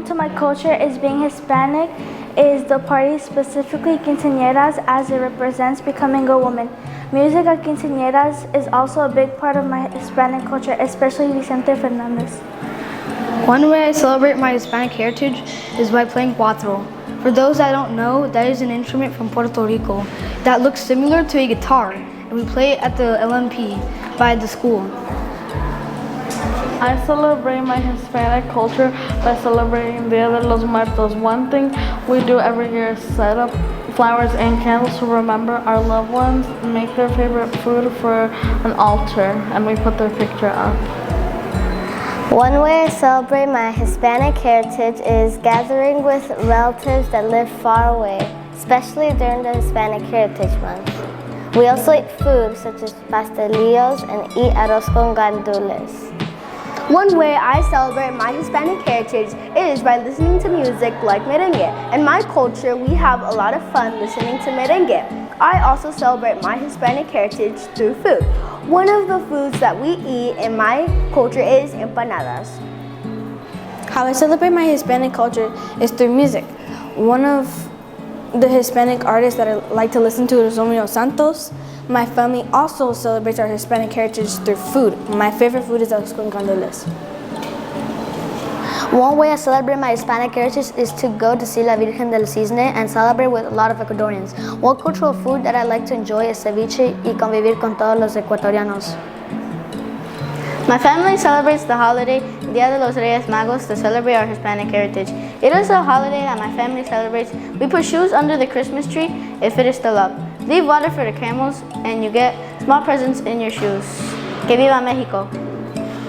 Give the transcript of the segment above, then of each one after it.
important to my culture is being Hispanic is the party, specifically quinceañeras, as it represents becoming a woman. Music at quinceañeras is also a big part of my Hispanic culture, especially Vicente Fernandez. One way I celebrate my Hispanic heritage is by playing cuatro. For those that don't know, that is an instrument from Puerto Rico that looks similar to a guitar, and we play it at the LMP by the school. I celebrate my Hispanic culture by celebrating Dia de los Muertos. One thing we do every year is set up flowers and candles to remember our loved ones, make their favorite food for an altar, and we put their picture up. One way I celebrate my Hispanic heritage is gathering with relatives that live far away, especially during the Hispanic Heritage Month. We also eat food such as pastelillos and eat arroz con gandules. One way I celebrate my Hispanic heritage is by listening to music like merengue. In my culture, we have a lot of fun listening to merengue. I also celebrate my Hispanic heritage through food. One of the foods that we eat in my culture is empanadas. How I celebrate my Hispanic culture is through music. One of the Hispanic artists that I like to listen to is Romeo Santos. My family also celebrates our Hispanic heritage through food. My favorite food is arroz con gandules. One way I celebrate my Hispanic heritage is to go to see La Virgen del Cisne and celebrate with a lot of Ecuadorians. One cultural food that I like to enjoy is ceviche y convivir con todos los ecuatorianos. My family celebrates the holiday Dia de los Reyes Magos to celebrate our Hispanic heritage. It is a holiday that my family celebrates. We put shoes under the Christmas tree if it is still up. Leave water for the camels and you get small presents in your shoes. Que viva Mexico!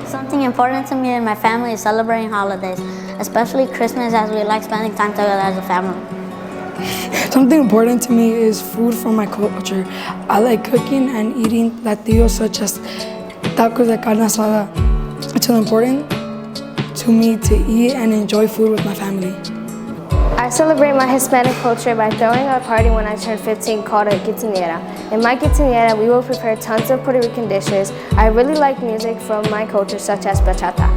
Something important to me and my family is celebrating holidays, especially Christmas, as we like spending time together as a family. Something important to me is food from my culture. I like cooking and eating platillos such as tacos de carne asada. It's important to me to eat and enjoy food with my family. I celebrate my Hispanic culture by throwing a party when I turn 15 called a quinceañera. In my quinceañera, we will prepare tons of Puerto Rican dishes. I really like music from my culture, such as bachata.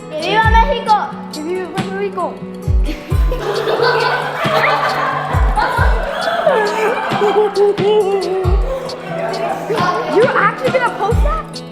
¡Que viva México! ¡Que viva Puerto Rico! You're actually gonna post that?